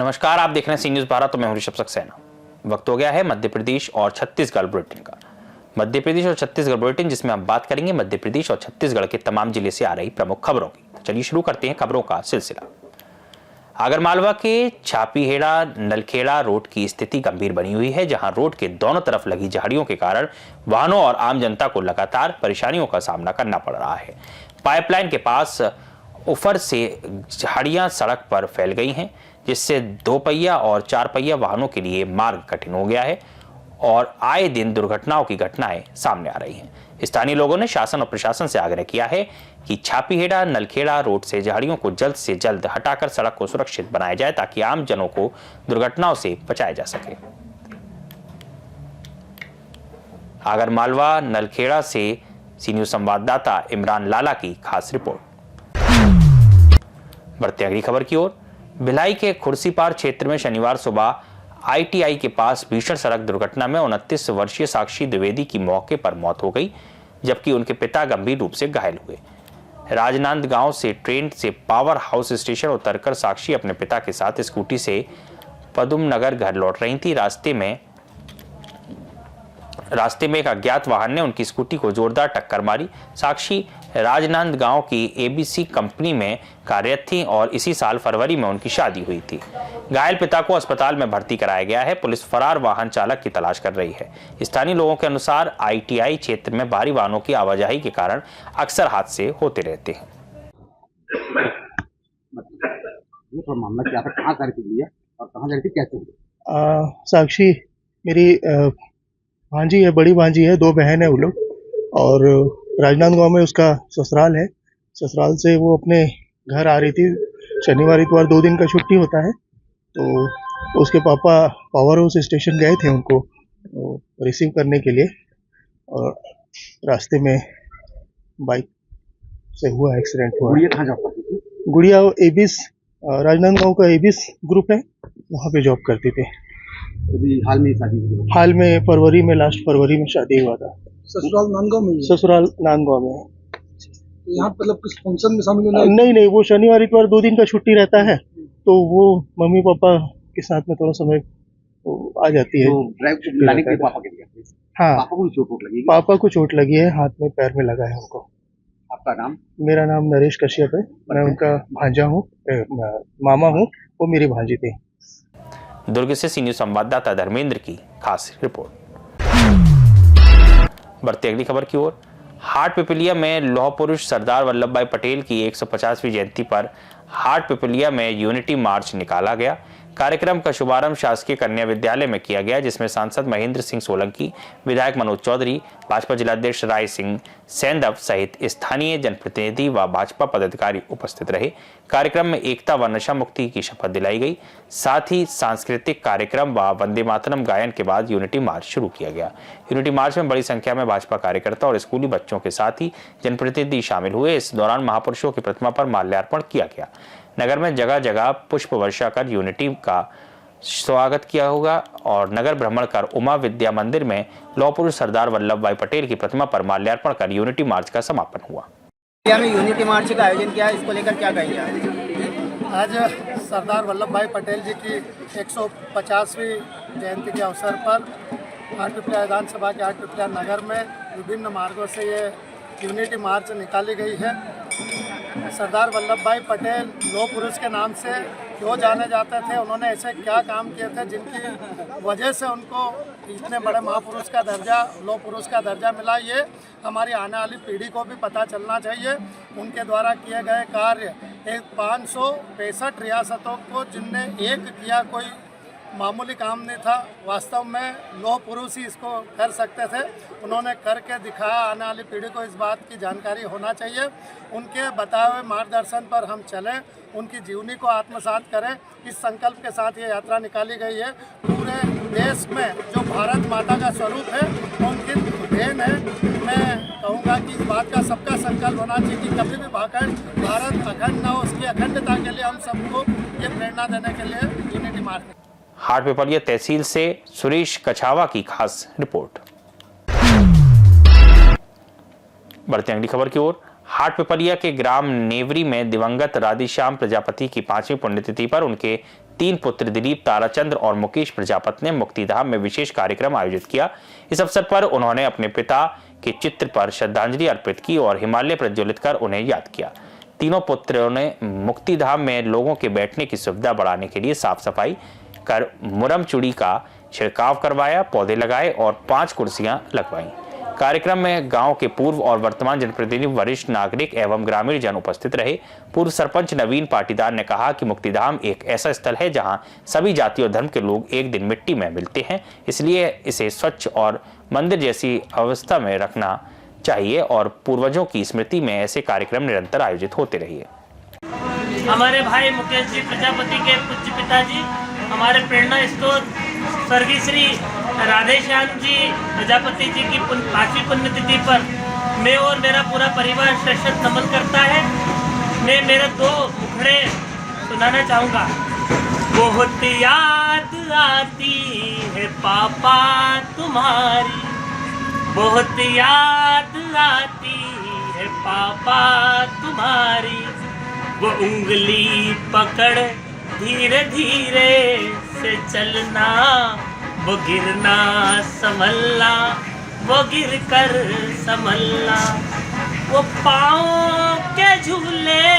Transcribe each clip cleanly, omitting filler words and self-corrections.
नमस्कार, आप देख रहे हैं सी न्यूज भारत। तो मैं हूं ऋषभ सक्सेना। वक्त हो गया है मध्य प्रदेश और छत्तीसगढ़ बुलेटिन का। मध्य प्रदेश और छत्तीसगढ़ बुलेटिन, जिसमें हम बात करेंगे मध्य प्रदेश और छत्तीसगढ़ के तमाम जिले से आ रही प्रमुख खबरों की। तो चलिए शुरू करते हैं खबरों का सिलसिला। आगरमालवा के छापीहेड़ा नलखेड़ा रोड की स्थिति गंभीर बनी हुई है, जहां रोड के दोनों तरफ लगी झाड़ियों के कारण वाहनों और आम जनता को लगातार परेशानियों का सामना करना पड़ रहा है। पाइपलाइन के पास ऊपर से झाड़ियां सड़क पर फैल गई हैं, जिससे 2 पहिया और 4 पहिया वाहनों के लिए मार्ग कठिन हो गया है और आए दिन दुर्घटनाओं की घटनाएं सामने आ रही हैं। स्थानीय लोगों ने शासन और प्रशासन से आग्रह किया है कि छापीहेड़ा नलखेड़ा रोड से झाड़ियों को जल्द से जल्द हटाकर सड़क को सुरक्षित बनाया जाए, ताकि आम जनों को दुर्घटनाओं से बचाया जा सके। आगरमालवा नलखेड़ा से सी न्यूज संवाददाता इमरान लाला की खास रिपोर्ट। बढ़ते अगली खबर की ओर। भिलाई के खुर्सीपार क्षेत्र में शनिवार सुबह ITI के पास भीषण सड़क दुर्घटना में 29 वर्षीय साक्षी द्विवेदी की मौके पर मौत हो गई, जबकि उनके पिता गंभीर रूप से घायल हुए। राजनांदगांव से ट्रेन से पावर हाउस स्टेशन उतरकर साक्षी अपने पिता के साथ स्कूटी से पदुमनगर घर लौट रही थी। रास्ते में एक अज्ञात वाहन ने उनकी स्कूटी को जोरदार टक्कर मारी। साक्षी राजनांदगांव की ABC कंपनी में कार्यरत थी और इसी साल फरवरी में उनकी शादी हुई थी। घायल पिता को अस्पताल में भर्ती कराया गया है। पुलिस फरार वाहन चालक की तलाश कर रही है। स्थानीय लोगों के अनुसार ITI क्षेत्र में भारी वाहनों की आवाजाही के कारण अक्सर हादसे होते रहते हैं। ये तो मामला क्या था, कहाँ करके लिया और कहाँ जाके क्या चल? साक्षी मेरी भांजी है, बड़ी भांजी है, 2 बहन है वो लोग, और राजनांदगांव में उसका ससुराल है। ससुराल से वो अपने घर आ रही थी। शनिवार इतवार 2 दिन का छुट्टी होता है, तो उसके पापा पावर हाउस स्टेशन गए थे उनको रिसीव करने के लिए, और रास्ते में बाइक से हुआ एक्सीडेंट हुआ। गुड़िया कहाँ जॉब करती थी? गुड़िया एबिस, राजनांदगांव का एबिस ग्रुप है, वहाँ पे जॉब करती थी। अभी हाल में शादी हुई? हाल में फरवरी में, लास्ट फरवरी में शादी हुआ था। ससुराल नांदगांव में? ससुराल नांदगांव में है। यहाँ मतलब कुछ फंक्शन में शामिल होना? नहीं, वो शनिवार इतवार 2 दिन का छुट्टी रहता है, तो वो मम्मी पापा के साथ में थोड़ा समय तो आ जाती है। तो ड्राइव लाने के लिए पापा के लिए? हाँ, पापा को चोट लगी? पापा को चोट लगी है, हाथ में पैर में लगा है उनको। आपका नाम? मेरा नाम नरेश कश्यप है, मैं उनका भांजा हूँ, मामा हूँ, वो मेरी भांजी थी। दुर्ग से सी न्यूज संवाददाता धर्मेंद्र की खास रिपोर्ट। बढ़ते अगली खबर की ओर। हाट पिपलिया में लौह पुरुष सरदार वल्लभ भाई पटेल की 150वीं जयंती पर हाट पिपलिया में यूनिटी मार्च निकाला गया। कार्यक्रम का शुभारंभ शासकीय कन्या विद्यालय में किया गया, जिसमें सांसद महेंद्र सिंह सोलंकी, विधायक मनोज चौधरी, भाजपा जिलाध्यक्ष राय सिंह सैंदव सहित स्थानीय जनप्रतिनिधि व भाजपा पदाधिकारी उपस्थित रहे। कार्यक्रम में एकता व नशा मुक्ति की शपथ दिलाई गई। साथ ही सांस्कृतिक कार्यक्रम व वंदे मातरम गायन के बाद यूनिटी मार्च शुरू किया गया। यूनिटी मार्च में बड़ी संख्या में भाजपा कार्यकर्ता और स्कूली बच्चों के साथ ही जनप्रतिनिधि शामिल हुए। इस दौरान महापुरुषों की प्रतिमा पर माल्यार्पण किया गया। नगर में जगह जगह पुष्प वर्षा कर यूनिटी का स्वागत किया होगा और नगर भ्रमण कर उमा विद्या मंदिर में लौह पुरुष सरदार वल्लभ भाई पटेल की प्रतिमा पर माल्यार्पण कर यूनिटी मार्च का समापन हुआ। में यूनिटी मार्च का आयोजन किया, इसको लेकर क्या कहेंगे? आज सरदार वल्लभ भाई पटेल जी की 150वीं जयंती के अवसर पर हाट पिपलिया विधानसभा के हाट पिपलिया नगर में विभिन्न मार्गों से ये यूनिटी मार्च निकाली गई है। सरदार वल्लभ भाई पटेल लौह पुरुष के नाम से क्यों जाने जाते थे, उन्होंने ऐसे क्या काम किए थे जिनकी वजह से उनको इतने बड़े महापुरुष का दर्जा, लौह पुरुष का दर्जा मिला, ये हमारी आने वाली पीढ़ी को भी पता चलना चाहिए। उनके द्वारा किए गए कार्य 565 रियासतों को जिनने एक किया, कोई मामूली काम नहीं था। वास्तव में लौह पुरुष ही इसको कर सकते थे, उन्होंने करके दिखाया। आने वाली पीढ़ी को इस बात की जानकारी होना चाहिए। उनके बताए हुए मार्गदर्शन पर हम चलें, उनकी जीवनी को आत्मसात करें, इस संकल्प के साथ ये यात्रा निकाली गई है। पूरे देश में जो भारत माता का स्वरूप है उनकी देन है। मैं कहूँगा कि इस बात का सबका संकल्प होना चाहिए कि कभी भी भारत अखंड न हो, उसकी अखंडता के लिए हम सबको ये प्रेरणा देने के लिए यूनिटी मार्च। हाट पिपलिया तहसील से सुरेश कछावा की खास रिपोर्ट। बढ़ते अगली खबर की ओर। हाट पिपलिया के ग्राम नेवरी में दिवंगत राधेश्याम प्रजापति की 5वीं पुण्यतिथि पर उनके 3 पुत्र दिलीप, ताराचंद्र और मुकेश प्रजापति ने मुक्तिधाम में विशेष कार्यक्रम आयोजित किया। इस अवसर पर उन्होंने अपने पिता के चित्र पर श्रद्धांजलि अर्पित की और हिमालय प्रज्वलित कर उन्हें याद किया। तीनों पुत्रों ने मुक्तिधाम में लोगों के बैठने की सुविधा बढ़ाने के लिए साफ सफाई कर मुरम चूड़ी का छिड़काव करवाया, पौधे लगाए और 5 कुर्सियां लगवाईं। कार्यक्रम में गांव के पूर्व और वर्तमान जनप्रतिनिधि, वरिष्ठ नागरिक एवं ग्रामीण जन उपस्थित रहे। पूर्व सरपंच नवीन पाटीदार ने कहा कि मुक्तिधाम एक ऐसा स्थल है जहां सभी जाति और धर्म के लोग एक दिन मिट्टी में मिलते हैं, इसलिए इसे स्वच्छ और मंदिर जैसी अवस्था में रखना चाहिए और पूर्वजों की स्मृति में ऐसे कार्यक्रम निरंतर आयोजित होते रहिए। हमारे भाई मुकेश जी प्रजापति के पूज्य पिताजी, हमारे प्रेरणा स्रोत स्वर्गीय श्री राधेश्याम जी प्रजापति जी की 5वीं पुण्यतिथि पर मैं और मेरा पूरा परिवार शत नमन करता है। मैं मेरे 2 मुखड़े सुनाना चाहूँगा। बहुत याद आती है पापा तुम्हारी, बहुत याद आती है पापा तुम्हारी, वो उंगली पकड़ धीरे धीरे से चलना, वो गिरना संभलना, वो गिर कर संभलना, वो पाँव के झूले,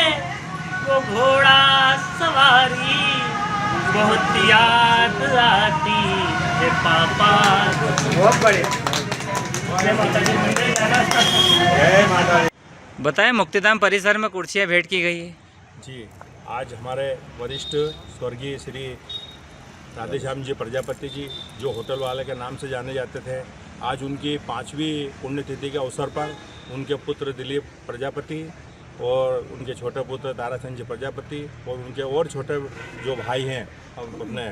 वो घोड़ा सवारी, बहुत याद आती है पापा। बहुत बढ़िया। बताएं, मुक्तिधाम परिसर में कुर्सियां भेंट की गई है। जी, आज हमारे वरिष्ठ स्वर्गीय श्री राधेश्याम जी प्रजापति जी, जो होटल वाले के नाम से जाने जाते थे, आज उनकी 5वीं पुण्यतिथि के अवसर पर उनके पुत्र दिलीप प्रजापति और उनके छोटे पुत्र ताराचंद जी प्रजापति और उनके और छोटे जो भाई हैं अपने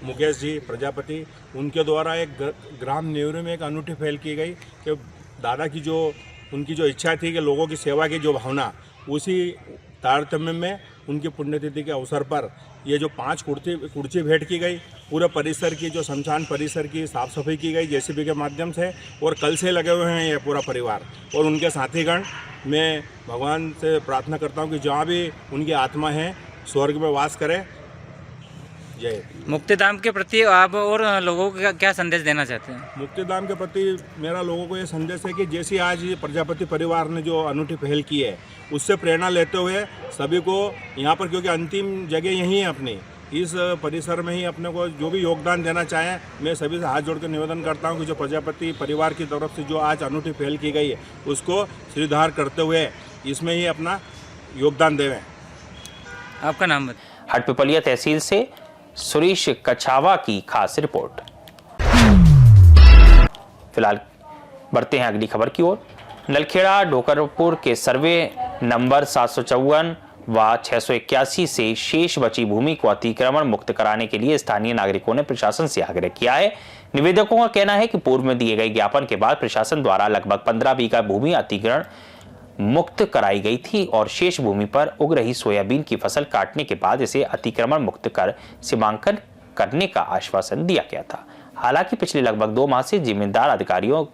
मुकेश जी प्रजापति, उनके द्वारा एक ग्राम नेवरी में एक अनूठी पहल की गई कि दादा की जो उनकी जो इच्छा थी कि लोगों की सेवा की जो भावना, उसी तारतम्य में उनकी पुण्यतिथि के अवसर पर ये जो 5 कुर्सी भेंट की गई। पूरे परिसर की जो शमशान परिसर की साफ़ सफाई की गई जेसीबी के माध्यम से, और कल से लगे हुए हैं ये पूरा परिवार और उनके साथीगण। मैं भगवान से प्रार्थना करता हूँ कि जहाँ भी उनकी आत्मा है स्वर्ग में वास करे। जय। मुक्तिधाम के प्रति आप और लोगों को क्या संदेश देना चाहते हैं? मुक्तिधाम के प्रति मेरा लोगों को ये संदेश है कि जैसी आज ये प्रजापति परिवार ने जो अनूठी पहल की है, उससे प्रेरणा लेते हुए सभी को यहाँ पर, क्योंकि अंतिम जगह यही है अपनी, इस परिसर में ही अपने को जो भी योगदान देना चाहें, मैं सभी से हाथ जोड़ कर निवेदन करता हूँ कि जो प्रजापति परिवार की तरफ से जो आज अनूठी पहल की गई है, उसको श्रीधार करते हुए इसमें ही अपना योगदान देवें। आपका नाम बताएं। हाट पिपलिया तहसील से सुरेश कछावा की खास रिपोर्ट। फिलहाल बढ़ते हैं अगली खबर की ओर। नलखेड़ा ढोकरपुर के सर्वे नंबर 754 व 681 से शेष बची भूमि को अतिक्रमण मुक्त कराने के लिए स्थानीय नागरिकों ने प्रशासन से आग्रह किया है। निवेदकों का कहना है कि पूर्व में दिए गए ज्ञापन के बाद प्रशासन द्वारा लगभग 15 बीघा भूमि अतिक्रमण मुक्त कराई गई थी और शेष भूमि पर उग रही सोयाबीन की फसल काटने के बाद इसे अतिक्रमण मुक्त कर सीमांकन करने का आश्वासन दिया गया था। हालांकि पिछले लगभग 2 माह से जिम्मेदार अधिकारियों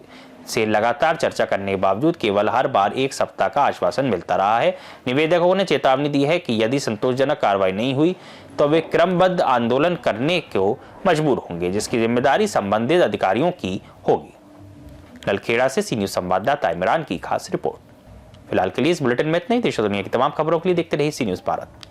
से लगातार चर्चा करने के बावजूद केवल हर बार 1 सप्ताह का आश्वासन मिलता रहा है। निवेदकों ने चेतावनी दी है कि यदि संतोषजनक कार्रवाई नहीं हुई तो वे क्रमबद्ध आंदोलन करने को मजबूर होंगे, जिसकी जिम्मेदारी संबंधित अधिकारियों की होगी। नलखेड़ा से सी न्यूज संवाददाता इमरान की खास रिपोर्ट। फिलहाल के लिए इस बुलेटिन में इतना ही। देश और दुनिया की तमाम खबरों के लिए देखते रहिए सी न्यूज भारत।